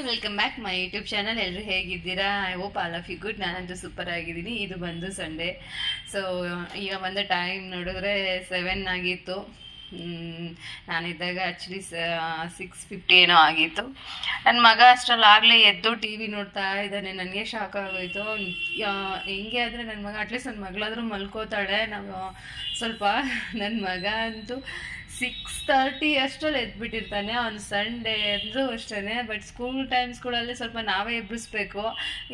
Welcome back my YouTube channel. ಎಲ್ಲರೂ ಹೇಗಿದ್ದೀರಾ? I hope all of you good. ನಾನಂತೂ super ಆಗಿದ್ದೀನಿ. ಇದು ಬಂದು ಸಂಡೇ. ಸೊ ಈಗ ಬಂದ ಟೈಮ್ ನೋಡಿದ್ರೆ 7 ಆಗಿತ್ತು. ನಾನಿದ್ದಾಗ ಆ್ಯಕ್ಚುಲಿ 6:50 ಏನೋ ಆಗಿತ್ತು. ನನ್ನ ಮಗ ಅಷ್ಟರಲ್ಲಿ ಆಗಲೇ ಎದ್ದು ಟಿ ವಿ ನೋಡ್ತಾ ಇದ್ದಾನೆ. ನನಗೆ ಶಾಕ್ ಆಗೋಯ್ತು. ಹೆಂಗೆ ಅಂದರೆ ನನ್ನ ಮಗ ಅಟ್ಲೀಸ್ಟ್ ನನ್ನ ಮಗಳಾದರೂ ಮಲ್ಕೋತಾಳೆ. ನಾವು ಸ್ವಲ್ಪ ನನ್ನ ಮಗ ಅಂತೂ 6:30 ಅಷ್ಟರಲ್ಲಿ ಎದ್ಬಿಟ್ಟಿರ್ತಾನೆ. ಅವ್ನು ಸಂಡೇ ಅಂದರೂ ಅಷ್ಟೇ. ಬಟ್ ಸ್ಕೂಲ್ ಟೈಮ್ಸ್ಗಳಲ್ಲಿ ಸ್ವಲ್ಪ ನಾವೇ ಎಬ್ಬಿಸ್ಬೇಕು.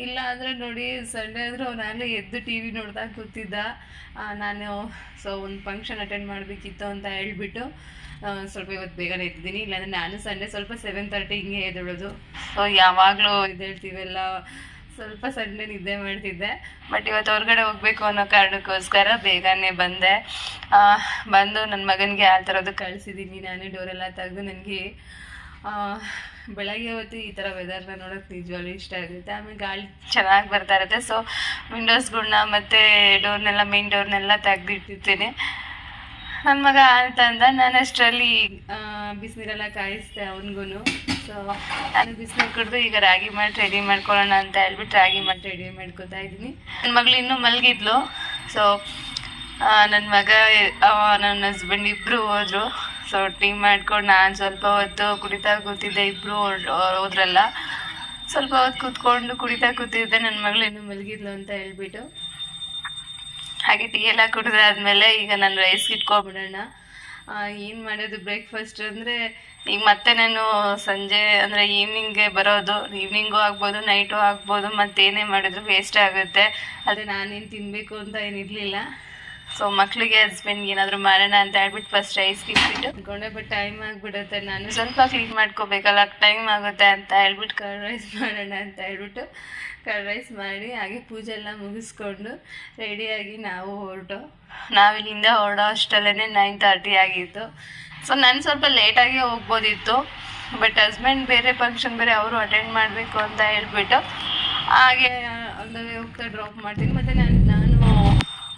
ಇಲ್ಲ ಅಂದರೆ ನೋಡಿ ಸಂಡೇ ಅಂದರೂ ಅವನಾಗಲೇ ಎದ್ದು ಟಿ ವಿ ನೋಡ್ತಾ ಕೂತಿದ್ದ. ನಾನು ಒಂದು ಫಂಕ್ಷನ್ ಅಟೆಂಡ್ ಮಾಡಬೇಕಿತ್ತು ಅಂತ ಹೇಳ್ಬಿಟ್ಟು ಸ್ವಲ್ಪ ಇವತ್ತು ಬೇಗನೆ ಎದ್ದಿದ್ದೀನಿ. ಇಲ್ಲಾಂದರೆ ನಾನು ಸಂಡೇ ಸ್ವಲ್ಪ 7:30 ಹಿಂಗೆ ಎದ್ದೇಳೋದು. ಸೊ ಯಾವಾಗಲೂ ಎದ್ದೇಳ್ತೀವಲ್ಲ, ಸ್ವಲ್ಪ ಸಂಡೇ ನಿದ್ದೆ ಮಾಡ್ತಿದ್ದೆ. ಬಟ್ ಇವತ್ತು ಹೊರಗಡೆ ಹೋಗಬೇಕು ಅನ್ನೋ ಕಾರಣಕ್ಕೋಸ್ಕರ ಬೇಗನೆ ಬಂದೆ. ಬಂದು ನನ್ನ ಮಗನಿಗೆ ಆ ಥರದ್ದು ಕಳಿಸಿದ್ದೀನಿ. ನಾನೇ ಡೋರೆಲ್ಲ ತೆಗೆದು. ನನಗೆ ಬೆಳಗ್ಗೆ ಹೊತ್ತು ಈ ಥರ ವೆದರ್ನ ನೋಡೋಕ್ಕೆ ನಿಜವಾಗ್ಲೂ ಇಷ್ಟ ಆಗುತ್ತೆ. ಆಮೇಲೆ ಗಾಳಿ ಚೆನ್ನಾಗಿ ಬರ್ತಾ ಇರುತ್ತೆ. ಸೊ ವಿಂಡೋಸ್ಗಳನ್ನ ಮತ್ತು ಡೋರ್ನೆಲ್ಲ ಮೇನ್ ಡೋರ್ನೆಲ್ಲ ತೆಗೆದಿಟ್ಟಿರ್ತೀನಿ. ನನ್ನ ಮಗ ಅಂತಂದ. ನಾನು ಅಷ್ಟರಲ್ಲಿ ಬಿಸಿನೀರೆಲ್ಲ ಕಾಯಿಸ್ದೆ ಅವನಿಗೂ. ಸೊ ನಾನು ಬಿಸಿನೀರು ಕುಡಿದು ಈಗ ರಾಗಿ ಮಾಡಿ ರೆಡಿ ಮಾಡ್ಕೊಳ್ಳೋಣ ಅಂತ ಹೇಳ್ಬಿಟ್ಟು ರಾಗಿ ಮಾಡಿ ರೆಡಿ ಮಾಡ್ಕೊತಾ ಇದ್ದೀನಿ. ನನ್ನ ಮಗಳು ಇನ್ನೂ ಮಲಗಿದ್ಲು. ಸೊ ನನ್ನ ಮಗ ನನ್ನ ಹಸ್ಬೆಂಡ್ ಇಬ್ಬರು ಹೋದರು. ಸೊ ಟೀ ಮಾಡ್ಕೊಂಡು ನಾನು ಸ್ವಲ್ಪ ಹೊತ್ತು ಕುಡಿತಾ ಕೂತಿದ್ದೆ. ಇಬ್ಬರು ಹೋದ್ರಲ್ಲ, ಸ್ವಲ್ಪ ಹೊತ್ತು ಕೂತ್ಕೊಂಡು ಕುಡಿತಾ ಕೂತಿದ್ದೆ. ನನ್ನ ಮಗಳು ಇನ್ನೂ ಮಲಗಿದ್ಲು ಅಂತ ಹೇಳ್ಬಿಟ್ಟು ಹಾಗೆ ಟೀ ಎಲ್ಲ ಕುಡಿದಾದ್ಮೇಲೆ ಈಗ ನಾನು ರೈಸ್ಗೆ ಇಟ್ಕೊಬಿಡೋಣ. ಏನು ಮಾಡೋದು ಬ್ರೇಕ್ಫಾಸ್ಟ್ ಅಂದರೆ, ಈಗ ಮತ್ತೆ ನಾನು ಸಂಜೆ ಅಂದರೆ ಈವ್ನಿಂಗ್ಗೆ ಬರೋದು. ಈವ್ನಿಂಗು ಆಗ್ಬೋದು, ನೈಟು ಆಗ್ಬೋದು. ಮತ್ತೇನೇ ಮಾಡಿದ್ರು ವೇಸ್ಟ್ ಆಗುತ್ತೆ. ಆದರೆ ನಾನೇನು ತಿನ್ನಬೇಕು ಅಂತ ಏನಿರಲಿಲ್ಲ. ಸೊ ಮಕ್ಕಳಿಗೆ ಹಸ್ಬೆಂಡ್ಗೆ ಏನಾದರೂ ಮಾಡೋಣ ಅಂತ ಹೇಳ್ಬಿಟ್ಟು ಫಸ್ಟ್ ರೈಸ್ಗೆ ಇಟ್ಬಿಟ್ಟು ಅಂದ್ಕೊಂಡೆ. ಬಟ್ ಟೈಮ್ ಆಗಿಬಿಡುತ್ತೆ. ನಾನು ಸ್ವಲ್ಪ ಕ್ಲೀನ್ ಮಾಡ್ಕೋಬೇಕಲ್ಲ, ಟೈಮ್ ಆಗುತ್ತೆ ಅಂತ ಹೇಳ್ಬಿಟ್ಟು ಕರ್ಡ್ ರೈಸ್ ಮಾಡೋಣ ಅಂತ ಹೇಳ್ಬಿಟ್ಟು ಕರ್ಡ್ ರೈಸ್ ಮಾಡಿ ಹಾಗೆ ಪೂಜೆ ಎಲ್ಲ ಮುಗಿಸ್ಕೊಂಡು ರೆಡಿಯಾಗಿ ನಾವಿಲ್ಲಿಂದ ಹೊರಡೋ ಅಷ್ಟಲ್ಲೇ 9:30 ಆಗಿತ್ತು. ಸೊ ನಾನು ಸ್ವಲ್ಪ ಲೇಟಾಗಿ ಹೋಗ್ಬೋದಿತ್ತು. ಬಟ್ ಹಸ್ಬೆಂಡ್ ಬೇರೆ ಫಂಕ್ಷನ್ ಬೇರೆ ಅವರು ಅಟೆಂಡ್ ಮಾಡಬೇಕು ಅಂತ ಹೇಳ್ಬಿಟ್ಟು ಹಾಗೆ ಒಂದು ಹೋಗ್ತಾ ಡ್ರಾಪ್ ಮಾಡ್ತೀನಿ.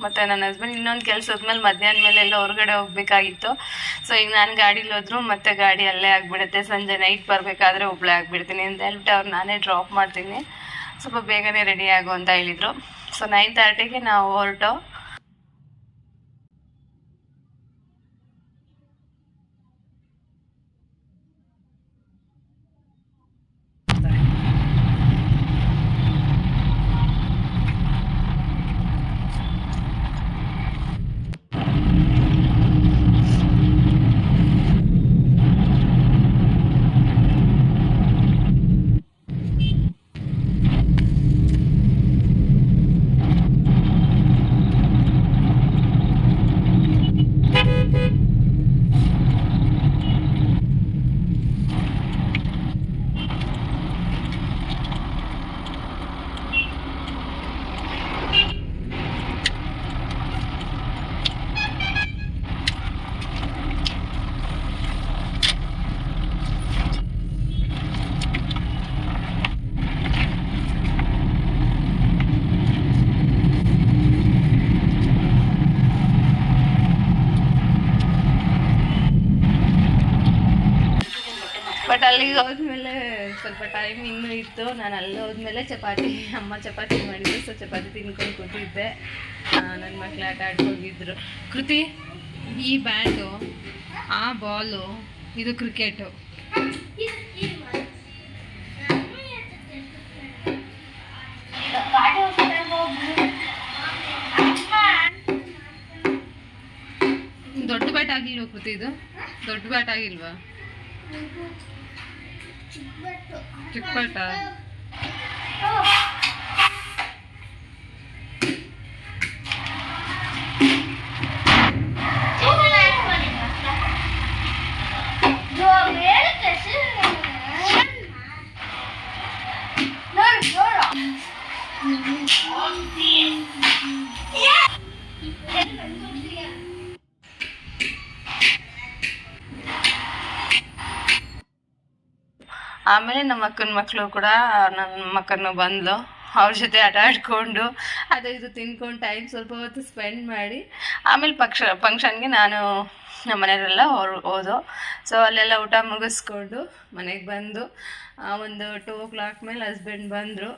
ಮತ್ತು ನನ್ನ ಹಸ್ಬೆಂಡ್ ಇನ್ನೊಂದು ಕೆಲಸದ ಮೇಲೆ ಮಧ್ಯಾಹ್ನ ಮೇಲೆ ಎಲ್ಲ ಹೊರಗಡೆ ಹೋಗ್ಬೇಕಾಗಿತ್ತು. ಸೊ ಈಗ ನಾನು ಗಾಡೀಲಿ ಹೋದ್ರು ಮತ್ತೆ ಗಾಡಿ ಅಲ್ಲೇ ಆಗಿಬಿಡುತ್ತೆ. ಸಂಜೆ ನೈಟ್ ಬರಬೇಕಾದ್ರೆ ಒಬ್ಬಳೇ ಆಗಿಬಿಡ್ತೀನಿ ಅಂತ ಹೇಳ್ಬಿಟ್ಟು ಅವ್ರು ನಾನೇ ಡ್ರಾಪ್ ಮಾಡ್ತೀನಿ. ಸ್ವಲ್ಪ ಬೇಗನೆ ರೆಡಿ ಆಗು ಅಂತ ಹೇಳಿದರು. ಸೊ 9:30ಗೆ ನಾವು ಹೊರಟು. ಬಟ್ ಅಲ್ಲಿಗೆ ಹೋದ್ಮೇಲೆ ಸ್ವಲ್ಪ ಟೈಮ್ ಇನ್ನೂ ಇತ್ತು. ನಾನು ಅಲ್ಲಿ ಹೋದ್ಮೇಲೆ ಅಮ್ಮ ಚಪಾತಿ ಮಾಡಿದ್ರು. ಸೊ ಚಪಾತಿ ತಿನ್ಕೊಂಡು ಕೂತಿದ್ದೆ. ನನ್ನ ಮಕ್ಳು ಆಟ ಆಡ್ಕೋಗಿದ್ರು. ಕೃತಿ, ಈ ಬ್ಯಾಟು, ಆ ಬಾಲು, ಇದು ಕ್ರಿಕೆಟು. ದೊಡ್ಡ ಬ್ಯಾಟ್ ಆಗಿಲ್ವ ಕೃತಿ? ಇದು ದೊಡ್ಡ ಬ್ಯಾಟ್ ಆಗಿಲ್ವಾ? ಚಿಕ್ಕ ಬ್ಯಾಟ? ಆಮೇಲೆ ನಮ್ಮ ಅಕ್ಕನ ಮಕ್ಕಳು ಕೂಡ, ನನ್ನ ಮಕ್ಕನು ಬಂದ್ಲು. ಅವ್ರ ಜೊತೆ ಆಟ ಆಡಿಕೊಂಡು ಅದು ಇದು ತಿನ್ಕೊಂಡು ಟೈಮ್ ಸ್ವಲ್ಪ ಹೊತ್ತು ಸ್ಪೆಂಡ್ ಮಾಡಿ ಆಮೇಲೆ ಫಂಕ್ಷನ್ಗೆ ನಾನು ನಮ್ಮ ಮನೆಯವರೆಲ್ಲ ಹೋದು. ಸೊ ಅಲ್ಲೆಲ್ಲ ಊಟ ಮುಗಿಸ್ಕೊಂಡು ಮನೆಗೆ ಬಂದು ಒಂದು 2 o'clock ಮೇಲೆ ಹಸ್ಬೆಂಡ್ ಬಂದರು.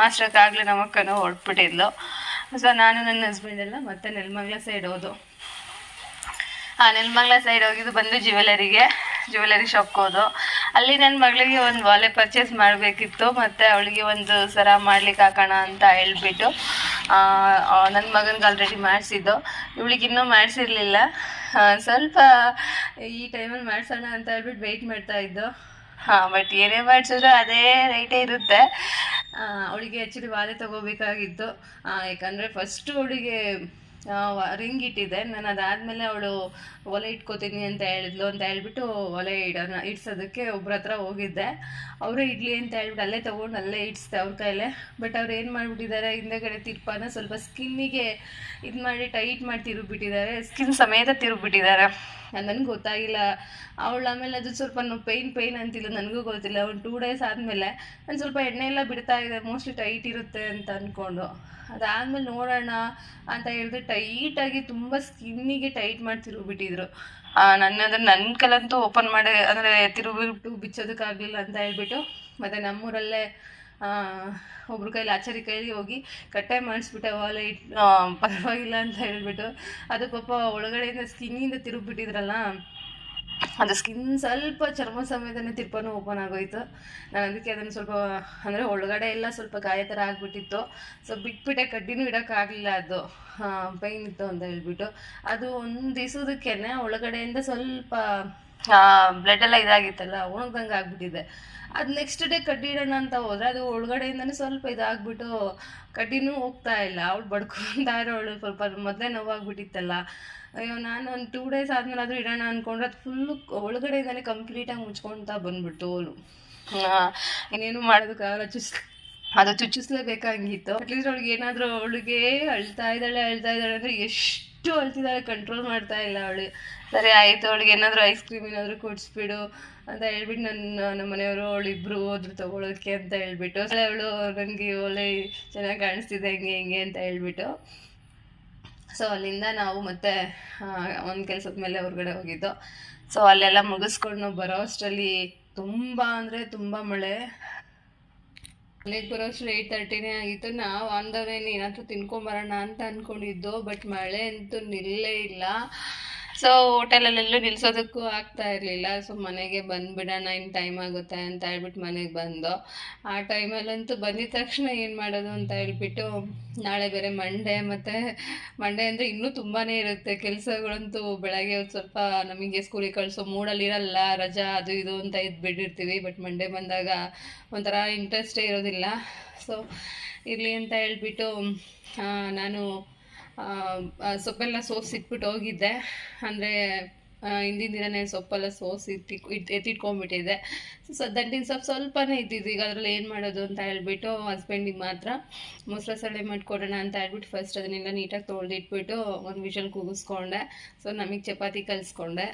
ಅಷ್ಟಕ್ಕಾಗಲೇ ನಮ್ಮ ಅಕ್ಕನೂ ಹೊರಟ್ಬಿಟ್ಟಿದ್ಲು. ಸೊ ನಾನು ನನ್ನ ಹಸ್ಬೆಂಡ್ ಎಲ್ಲ ಮತ್ತೆ ನೆಲಮಂಗಲ ಸೈಡ್ ಹೋದು. ನೆಲಮಂಗಲ ಸೈಡ್ ಹೋಗಿದ್ದು ಬಂದು ಜ್ಯುವೆಲರಿ ಶಾಪ್ಗೆ ಹೋದು. ಅಲ್ಲಿ ನನ್ನ ಮಗಳಿಗೆ ಒಂದು ವಾಲೆ ಪರ್ಚೇಸ್ ಮಾಡಬೇಕಿತ್ತು, ಮತ್ತು ಅವಳಿಗೆ ಒಂದು ಸರ ಮಾಡ್ಲಿಕ್ಕೆ ಹಾಕೋಣ ಅಂತ ಹೇಳ್ಬಿಟ್ಟು ನನ್ನ ಮಗನಿಗೆ ಆಲ್ರೆಡಿ ಮಾಡಿಸಿದ್ದು, ಇವಳಿಗಿನ್ನೂ ಮಾಡಿಸಿರ್ಲಿಲ್ಲ. ಸ್ವಲ್ಪ ಈ ಟೈಮಲ್ಲಿ ಮಾಡಿಸೋಣ ಅಂತ ಹೇಳ್ಬಿಟ್ಟು ವೆಯ್ಟ್ ಮಾಡ್ತಾಯಿದ್ದು. ಬಟ್ ಏನೇ ಮಾಡಿಸಿದ್ರು ಅದೇ ರೇಟೇ ಇರುತ್ತೆ. ಅವಳಿಗೆ ಆ್ಯಕ್ಚುಲಿ ವಾಲೆ ತೊಗೋಬೇಕಾಗಿತ್ತು, ಯಾಕಂದರೆ ಫಸ್ಟು ಅವಳಿಗೆ ರಿಂಗ್ ಇಟ್ಟಿದ್ದೆ ನಾನು. ಅದಾದಮೇಲೆ ಅವಳು ಒಲೆ ಇಟ್ಕೋತೀನಿ ಅಂತ ಹೇಳಿದ್ಲು ಅಂತ ಹೇಳ್ಬಿಟ್ಟು ಒಲೆ ಇಡ್ಸೋದಕ್ಕೆ ಒಬ್ರ ಹತ್ರ ಹೋಗಿದ್ದೆ. ಅವರೇ ಇಡ್ಲಿ ಅಂತ ಹೇಳ್ಬಿಟ್ಟು ಅಲ್ಲೇ ತೊಗೊಂಡು ಅಲ್ಲೇ ಇಡಿಸ್ದೆ ಅವ್ರ ಕೈಲೇ. ಬಟ್ ಅವ್ರು ಏನು ಮಾಡಿಬಿಟ್ಟಿದ್ದಾರೆ, ಹಿಂದೆಗಡೆ ತಿರ್ಪಾನ ಸ್ವಲ್ಪ ಸ್ಕಿನ್ನಿಗೆ ಇದು ಮಾಡಿ ಟೈಟ್ ಮಾಡಿ ತಿರುಗಿಬಿಟ್ಟಿದ್ದಾರೆ, ಸ್ಕಿನ್ ಸಮೇತ ತಿರುಗಿಬಿಟ್ಟಿದ್ದಾರೆ. ನನಗೆ ಗೊತ್ತಾಗಿಲ್ಲ. ಅವಳು ಆಮೇಲೆ ಅದು ಸ್ವಲ್ಪ ಪೇಯ್ನ್ ಅಂತಿಲ್ಲ, ನನಗೂ ಗೊತ್ತಿಲ್ಲ. ಒಂದು 2 days ಆದಮೇಲೆ ನಾನು ಸ್ವಲ್ಪ ಎಣ್ಣೆ ಎಲ್ಲ ಬಿಡ್ತಾ ಇದೆ, ಮೋಸ್ಟ್ಲಿ ಟೈಟ್ ಇರುತ್ತೆ ಅಂತ ಅಂದ್ಕೊಂಡು. ಅದಾದಮೇಲೆ ನೋಡೋಣ ಅಂತ ಹೇಳಿದ್ರೆ ಟೈಟಾಗಿ ತುಂಬ ಸ್ಕಿನ್ನಿಗೆ ಟೈಟ್ ಮಾಡಿ ತಿರುಗಿಬಿಟ್ಟಿದ್ರು. ನನ್ನ ಕೈಲಂತೂ ಓಪನ್ ಮಾಡಿ ಅಂದರೆ ತಿರುಗಿಬಿಟ್ಟು ಬಿಚ್ಚೋದಕ್ಕಾಗಲಿಲ್ಲ ಅಂತ ಹೇಳ್ಬಿಟ್ಟು ಮತ್ತು ನಮ್ಮೂರಲ್ಲೇ ಒಬ್ರ ಕೈಲಿ ಆಚಾರಿ ಕೈಲಿ ಹೋಗಿ ಕಟ್ಟೆ ಮಾಡಿಸ್ಬಿಟ್ಟೆ ವಾಲೆ ಪರವಾಗಿಲ್ಲ ಅಂತ ಹೇಳ್ಬಿಟ್ಟು. ಅದು ಪಾಪ ಒಳಗಡೆಯಿಂದ ಸ್ಕಿನ್ನಿಂದ ತಿರುಗಿಬಿಟ್ಟಿದ್ರಲ್ಲ, ಅದು ಸ್ಕಿನ್ ಸ್ವಲ್ಪ ಚರ್ಮ ಸಮೇತನೇ ತಿರ್ಪನೂ ಓಪನ್ ಆಗೋಯ್ತು. ನಾನು ಅದಕ್ಕೆ ಅದನ್ನು ಸ್ವಲ್ಪ ಅಂದರೆ ಒಳಗಡೆ ಎಲ್ಲ ಸ್ವಲ್ಪ ಗಾಯ ಥರ ಆಗಿಬಿಟ್ಟಿತ್ತು. ಸೊ ಬಿಟ್ಬಿಟ್ಟೆ, ಕಡ್ಡಿನೂ ಇಡೋಕ್ಕಾಗಲಿಲ್ಲ, ಅದು ಪೈನ್ ಇತ್ತು ಅಂತ ಹೇಳ್ಬಿಟ್ಟು. ಅದು ಒಂದು ದಿವಸದಕ್ಕೇ ಒಳಗಡೆಯಿಂದ ಸ್ವಲ್ಪ ಬ್ಲಡ್ ಎಲ್ಲ ಇದಾಗಿತ್ತಲ್ಲ, ಒಣಗ್ದಂಗೆ ಆಗಿಬಿಟ್ಟಿದೆ. ಅದು ನೆಕ್ಸ್ಟ್ ಡೇ ಕಡ್ಡಿ ಇಡೋಣ ಅಂತ ಹೋದರೆ ಅದು ಒಳಗಡೆಯಿಂದನೇ ಸ್ವಲ್ಪ ಇದಾಗ್ಬಿಟ್ಟು ಕಡ್ಡಿನೂ ಹೋಗ್ತಾ ಇಲ್ಲ. ಅವಳು ಬಡ್ಕೊತಾ ಇರೋಳು, ಸ್ವಲ್ಪ ಮೊದಲೇ ನೋವಾಗ್ಬಿಟ್ಟಿತ್ತಲ್ಲ. ಅಯ್ಯೋ, ನಾನು ಒಂದು 2 days ಆದಮೇಲೆ ಆದರೂ ಇಡೋಣ ಅಂದ್ಕೊಂಡ್ರೆ ಅದು ಫುಲ್ಲು ಒಳಗಡೆಯಿಂದನೇ ಕಂಪ್ಲೀಟಾಗಿ ಮುಚ್ಕೊಳ್ತಾ ಬಂದ್ಬಿಟ್ಟು ಅವಳು. ಇನ್ನೇನು ಮಾಡೋದಕ್ಕಾಗಲ್ಲ, ಅದು ಚುಚ್ಚಿಸ್ಲೇಬೇಕಾಗಿತ್ತು. ಅಟ್ಲೀಸ್ಟ್ ಅವಳಿಗೆ ಅಳ್ತಾ ಇದ್ದಾಳೆ ಅಂದರೆ ಎಷ್ಟು ಅಳ್ತಿದ್ದಾಳೆ, ಕಂಟ್ರೋಲ್ ಮಾಡ್ತಾ ಇಲ್ಲ ಅವಳು. ಸರಿ ಆಯಿತು, ಅವಳಿಗೆ ಏನಾದರೂ ಐಸ್ ಕ್ರೀಮ್ ಏನಾದರೂ ಕೊಡಿಸ್ಬಿಡು ಅಂತ ಹೇಳ್ಬಿಟ್ಟು ನಮ್ಮ ಮನೆಯವರು ಅವಳಿಬ್ಬರು ಹೋದ್ರು ತೊಗೊಳೋಕ್ಕೆ ಅಂತ ಹೇಳ್ಬಿಟ್ಟು. ಅವಳು ನನಗೆ ಒಳ್ಳೆ ಚೆನ್ನಾಗಿ ಕಾಣಿಸ್ತಿದೆ ಹಿಂಗೆ ಅಂತ ಹೇಳ್ಬಿಟ್ಟು. ಸೊ ಅಲ್ಲಿಂದ ನಾವು ಮತ್ತೆ ಒಂದು ಕೆಲಸದ ಮೇಲೆ ಹೊರಗಡೆ ಹೋಗಿದ್ದು. ಸೊ ಅಲ್ಲೆಲ್ಲ ಮುಗಿಸ್ಕೊಂಡು ಬರೋ ಅಷ್ಟರಲ್ಲಿ ತುಂಬ ಅಂದರೆ ತುಂಬ ಮಳೆ. ಮನೆಗೆ ಬರೋ ಅಷ್ಟು 8:30 ಆಗಿತ್ತು. ನಾವು ಆನ್ ದ ವೇನೆ ಏನಾದರೂ ತಿನ್ಕೊಂಬರೋಣ ಅಂತ ಅಂದ್ಕೊಂಡಿದ್ದು, ಬಟ್ ಮಳೆ ಅಂತೂ ನಿಲ್ಲೇ ಇಲ್ಲ. ಸೊ ಹೋಟೆಲಲ್ಲೆಲ್ಲೂ ನಿಲ್ಸೋದಕ್ಕೂ ಆಗ್ತಾ ಇರಲಿಲ್ಲ. ಸೊ ಮನೆಗೆ ಬಂದುಬಿಡೋಣ, ಇನ್ನು ಟೈಮ್ ಆಗುತ್ತೆ ಅಂತ ಹೇಳ್ಬಿಟ್ಟು ಮನೆಗೆ ಬಂದು, ಆ ಟೈಮಲ್ಲಂತೂ ಬಂದಿದ ತಕ್ಷಣ ಏನು ಮಾಡೋದು ಅಂತ ಹೇಳ್ಬಿಟ್ಟು, ನಾಳೆ ಬೇರೆ ಮಂಡೇ, ಮತ್ತು ಮಂಡೇ ಅಂದರೆ ಇನ್ನೂ ತುಂಬಾ ಇರುತ್ತೆ ಕೆಲಸಗಳಂತೂ. ಬೆಳಗ್ಗೆ ಒಂದು ಸ್ವಲ್ಪ ನಮಗೆ ಸ್ಕೂಲಿಗೆ ಕಳಿಸೋ ಮೂಡಲ್ಲಿರಲ್ಲ, ರಜಾ ಅದು ಇದು ಅಂತ ಇದ್ಬಿಟ್ಟಿರ್ತೀವಿ. ಬಟ್ ಮಂಡೇ ಬಂದಾಗ ಒಂಥರ ಇಂಟ್ರೆಸ್ಟೇ ಇರೋದಿಲ್ಲ. ಸೊ ಇರಲಿ ಅಂತ ಹೇಳ್ಬಿಟ್ಟು ನಾನು ಸೊಪ್ಪೆಲ್ಲ ಸೋಸಿಟ್ಬಿಟ್ಟು ಹೋಗಿದ್ದೆ. ಅಂದರೆ ಹಿಂದಿನ ದಿನವೇ ಸೊಪ್ಪೆಲ್ಲ ಸೋಸಿ ಎತ್ತಿಟ್ಕೊಂಡ್ಬಿಟ್ಟಿದ್ದೆ. ಸೊ ದಂಟಿನ ಸೊಪ್ಪು ಸ್ವಲ್ಪನೇ ಇದ್ದಿದ್ದು. ಈಗ ಅದರಲ್ಲಿ ಏನು ಮಾಡೋದು ಅಂತ ಹೇಳ್ಬಿಟ್ಟು ಹಸ್ಬೆಂಡಿಗೆ ಮಾತ್ರ ಮೊಸರು ಸಳೆ ಮಾಡಿಕೊಡೋಣ ಅಂತ ಹೇಳ್ಬಿಟ್ಟು ಫಸ್ಟ್ ಅದನ್ನೆಲ್ಲ ನೀಟಾಗಿ ತೊಳೆದಿಟ್ಬಿಟ್ಟು ಒಂದು ವಿಷಲ್ ಕೂಗಿಸ್ಕೊಂಡೆ. ಸೊ ನಮಗೆ ಚಪಾತಿ ಕಲಿಸ್ಕೊಂಡು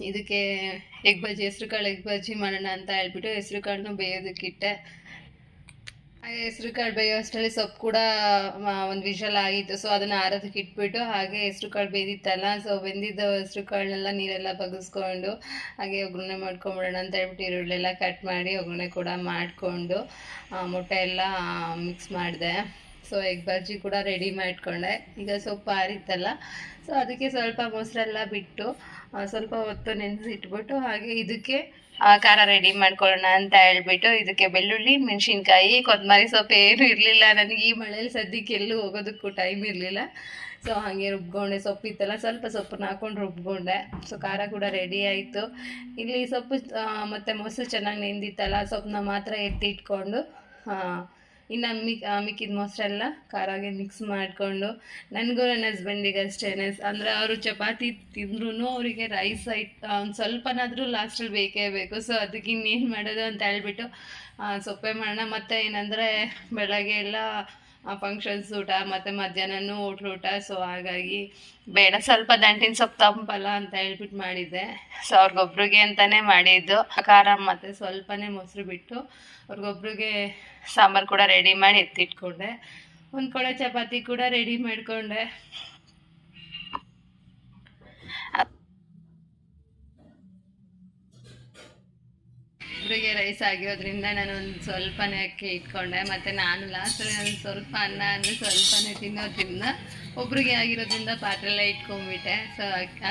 ಇದಕ್ಕೆ ಹೆಸ್ರು ಕಾಳು ಎಗ್ ಬಜ್ಜಿ ಮಾಡೋಣ ಅಂತ ಹೇಳ್ಬಿಟ್ಟು ಹೆಸ್ರು ಕಾಳನ್ನ ಬೇಯೋದಕ್ಕಿಟ್ಟೆ. ಹೆಸ್ರು ಕಾಳು ಬೇಯೋ ಅಷ್ಟರಲ್ಲಿ ಸೊಪ್ಪು ಕೂಡ ಒಂದು ವಿಷಲ್ ಆಗಿತ್ತು. ಸೊ ಅದನ್ನು ಆರೋದಕ್ಕೆ ಇಟ್ಬಿಟ್ಟು ಹಾಗೆ ಹೆಸ್ರು ಕಾಳು ಬೇಯ್ದಿತ್ತಲ್ಲ, ಸೊ ಬೆಂದಿದ್ದ ಹೆಸ್ರು ಕಾಳನ್ನೆಲ್ಲ ನೀರೆಲ್ಲ ಬಗ್ಗಿಸ್ಕೊಂಡು ಹಾಗೆ ಒಗ್ಗರಣೆ ಮಾಡ್ಕೊಂಬಿಡೋಣ ಅಂತ ಹೇಳ್ಬಿಟ್ಟು ಈರುಳ್ಳೆಲ್ಲ ಕಟ್ ಮಾಡಿ ಒಗ್ಗರಣೆ ಕೂಡ ಮಾಡಿಕೊಂಡು ಮೊಟ್ಟೆ ಎಲ್ಲ ಮಿಕ್ಸ್ ಮಾಡಿದೆ. ಸೊ ಎಗ್ ಬಜ್ಜಿ ಕೂಡ ರೆಡಿ ಮಾಡಿಕೊಂಡೆ. ಈಗ ಸೊಪ್ಪು ಆರಿತ್ತಲ್ಲ, ಸೊ ಅದಕ್ಕೆ ಸ್ವಲ್ಪ ಮೊಸರೆಲ್ಲ ಬಿಟ್ಟು ಸ್ವಲ್ಪ ಹೊತ್ತು ನೆನೆಸಿಟ್ಬಿಟ್ಟು ಹಾಗೆ ಇದಕ್ಕೆ ಖಾರ ರೆಡಿ ಮಾಡ್ಕೊಳ್ಳೋಣ ಅಂತ ಹೇಳ್ಬಿಟ್ಟು ಇದಕ್ಕೆ ಬೆಳ್ಳುಳ್ಳಿ, ಮೆಣಸಿನ್ಕಾಯಿ, ಕೊತ್ತಂಬರಿ ಸೊಪ್ಪು ಏನೂ ಇರಲಿಲ್ಲ ನನಗೆ. ಈ ಮಳೇಲಿ ಸದ್ಯಕ್ಕೆ ಎಲ್ಲೂ ಹೋಗೋದಕ್ಕೂ ಟೈಮ್ ಇರಲಿಲ್ಲ. ಸೊ ಹಾಗೆ ರುಬ್ಕೊಂಡೆ, ಸೊಪ್ಪಿತ್ತಲ್ಲ ಸ್ವಲ್ಪ ಸೊಪ್ಪನ್ನ ಹಾಕ್ಕೊಂಡು ರುಬ್ಕೊಂಡೆ. ಸೊ ಖಾರ ಕೂಡ ರೆಡಿ ಆಯಿತು. ಇಲ್ಲಿ ಸೊಪ್ಪು ಮತ್ತು ಮೊಸರು ಚೆನ್ನಾಗಿ ನೆಂದಿತ್ತಲ್ಲ, ಸೊಪ್ಪನ್ನ ಮಾತ್ರ ಎತ್ತಿಟ್ಕೊಂಡು ಇನ್ನು ಮಿಕ್ಕಿದ ಮೊಸರೆಲ್ಲ ಖಾರಾಗೆ ಮಿಕ್ಸ್ ಮಾಡಿಕೊಂಡು ನನಗೂ ನನ್ನ ಹಸ್ಬೆಂಡಿಗೆ ಅಷ್ಟೇ. ಅಂದರೆ ಅವರು ಚಪಾತಿ ತಿಂದ್ರೂ ಅವರಿಗೆ ರೈಸ್ ಒಂದು ಸ್ವಲ್ಪನಾದರೂ ಲಾಸ್ಟಲ್ಲಿ ಬೇಕೇ ಬೇಕು. ಸೊ ಅದಕ್ಕೆ ಇನ್ನೇನು ಮಾಡೋದು ಅಂತ ಹೇಳ್ಬಿಟ್ಟು ಸೊಪ್ಪೆ ಮಾಡೋಣ. ಮತ್ತು ಏನಂದರೆ ಬೆಳಗ್ಗೆ ಎಲ್ಲ ಫಂಕ್ಷನ್ಸ್ ಊಟ ಮತ್ತು ಮಧ್ಯಾಹ್ನನೂ ಊಟ. ಸೊ ಹಾಗಾಗಿ ಬೇಡ, ಸ್ವಲ್ಪ ದಂಟಿನ ಸೊಪ್ಪು ತಂಪಲ್ಲ ಅಂತ ಹೇಳ್ಬಿಟ್ಟು ಮಾಡಿದ್ದೆ. ಸೊ ಅವ್ರಿಗೊಬ್ರಿಗೆ ಅಂತಲೇ ಮಾಡಿದ್ದು. ಖಾರ ಮತ್ತು ಸ್ವಲ್ಪನೇ ಮೊಸರು ಬಿಟ್ಟು ಅವ್ರಿಗೊಬ್ರಿಗೆ ಸಾಂಬಾರು ಕೂಡ ರೆಡಿ ಮಾಡಿ ಎತ್ತಿಟ್ಕೊಂಡೆ. ಒಂದು ಕೊಡ ಚಪಾತಿ ಕೂಡ ರೆಡಿ ಮಾಡಿಕೊಂಡೆ. ಒಬ್ಬರಿಗೆ ರೈಸ್ ಆಗಿರೋದ್ರಿಂದ ನಾನು ಒಂದು ಸ್ವಲ್ಪನೇ ಅಕ್ಕಿ ಇಟ್ಕೊಂಡೆ. ಮತ್ತು ನಾನು ಲಾಸ್ಟಲ್ಲಿ ನಾನು ಸ್ವಲ್ಪ ಅನ್ನ ಅಂದರೆ ಸ್ವಲ್ಪನೇ ತಿನ್ನೋದ್ರಿಂದ ಒಬ್ರಿಗೆ ಆಗಿರೋದ್ರಿಂದ ಪಾತ್ರೆ ಎಲ್ಲ ಇಟ್ಕೊಂಡ್ಬಿಟ್ಟೆ. ಸೊ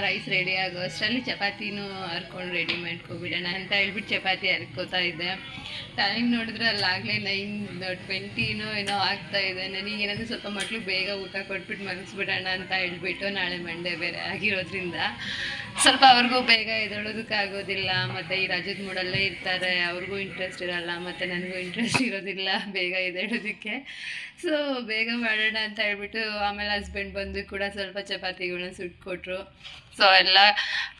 ರೈಸ್ ರೆಡಿ ಆಗೋ ಅಷ್ಟರಲ್ಲಿ ಚಪಾತಿನೂ ಹರ್ಕೊಂಡು ರೆಡಿ ಮಾಡ್ಕೊಬಿಡೋಣ ಅಂತ ಹೇಳ್ಬಿಟ್ಟು ಚಪಾತಿ ಹರ್ಕೋತಾ ಇದ್ದೆ. ಟೈಮ್ ನೋಡಿದ್ರೆ ಅಲ್ಲಾಗಲೇ 9:20 ಏನೋ ಆಗ್ತಾಯಿದೆ. ನನಗೇನಾದರೂ ಸ್ವಲ್ಪ ಮಕ್ಳಿಗೆ ಬೇಗ ಊಟ ಕೊಟ್ಬಿಟ್ಟು ಮಲಗಿಸ್ಬಿಡೋಣ ಅಂತ ಹೇಳ್ಬಿಟ್ಟು, ನಾಳೆ ಮಂಡೇ ಬೇರೆ ಆಗಿರೋದ್ರಿಂದ ಸ್ವಲ್ಪ ಅವ್ರಿಗೂ ಬೇಗ ಎದ್ದೇಳೋದಕ್ಕಾಗೋದಿಲ್ಲ. ಮತ್ತು ಈ ರಜದ ಮೂಡಲ್ಲೇ ಇರ್ತಾರೆ, ಅವ್ರಿಗೂ ಇಂಟ್ರೆಸ್ಟ್ ಇರೋಲ್ಲ, ಮತ್ತು ನನಗೂ ಇಂಟ್ರೆಸ್ಟ್ ಇರೋದಿಲ್ಲ ಬೇಗ ಎದ್ದೇಳೋದಕ್ಕೆ. ಸೊ ಬೇಗ ಮಾಡೋಣ ಅಂತ ಹೇಳ್ಬಿಟ್ಟು ಆಮೇಲೆ ಹಸ್ಬೆಂಡ್ ಬಂದು ಕೂಡ ಸ್ವಲ್ಪ ಚಪಾತಿಗಳನ್ನ ಸುಟ್ಕೊಟ್ರು. ಸೊ ಎಲ್ಲ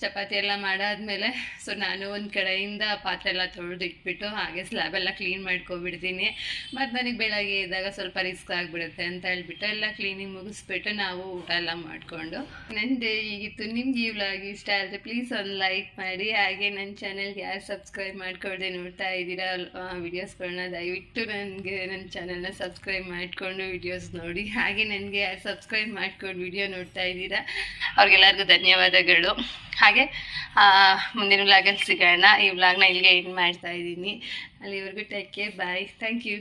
ಚಪಾತಿ ಎಲ್ಲ ಮಾಡಾದ್ಮೇಲೆ ಸೊ ನಾನು ಒಂದು ಕಡೆಯಿಂದ ಪಾತ್ರೆ ಎಲ್ಲ ತೊಳೆದು ಇಟ್ಬಿಟ್ಟು ಹಾಗೆ ಸ್ಲ್ಯಾಬೆಲ್ಲ ಕ್ಲೀನ್ ಮಾಡ್ಕೊಬಿಡ್ತೀನಿ. ಮತ್ತು ನನಗೆ ಬೆಳಗ್ಗೆ ಇದ್ದಾಗ ಸ್ವಲ್ಪ ರಿಸ್ಕ್ ಆಗಿಬಿಡುತ್ತೆ ಅಂತ ಹೇಳ್ಬಿಟ್ಟು ಎಲ್ಲ ಕ್ಲೀನಿಂಗ್ ಮುಗಿಸ್ಬಿಟ್ಟು ನಾವು ಊಟ ಎಲ್ಲ ಮಾಡಿಕೊಂಡು ನನ್ನ ಡೇ ಹೀಗಿತ್ತು. ನಿಮ್ಗೆ ಈ ವ್ಲಾಗ್ ಇಷ್ಟ ಆದರೆ ಪ್ಲೀಸ್ ಒಂದು ಲೈಕ್ ಮಾಡಿ. ಹಾಗೆ ನನ್ನ ಚಾನೆಲ್ಗೆ ಯಾರು ಸಬ್ಸ್ಕ್ರೈಬ್ ಮಾಡ್ಕೊಳ್ದೆ ನೋಡ್ತಾ ಇದ್ದೀರಾ ವೀಡಿಯೋಸ್ಗಳನ್ನ, ದಯವಿಟ್ಟು ನನಗೆ ನನ್ನ ಚಾನೆಲ್ನ ಸಬ್ಸ್ಕ್ರೈಬ್ ಮಾಡಿಕೊಂಡು ವಿಡಿಯೋಸ್ ನೋಡಿ. ಹಾಗೆ ನನಗೆ ಯಾರು ಸಬ್ಸ್ಕ್ರೈಬ್ ಮಾಡ್ಕೊಂಡು ವಿಡಿಯೋ ನೋಡ್ತಾ ಇದ್ದೀರಾ ಅವ್ರಿಗೆಲ್ಲರಿಗೂ ಧನ್ಯವಾದಗಳು. ಹಾಗೆ ಮುಂದಿನ ವ್ಲಾಗಲ್ಲಿ ಸಿಗೋಣ. ಈ ವ್ಲಾಗ್ನ ಇಲ್ಲಿಗೆ ಎಂಡ್ ಮಾಡ್ತಾ ಇದ್ದೀನಿ. ಅಲ್ಲಿವರೆಗೂ take care, bye, thank you.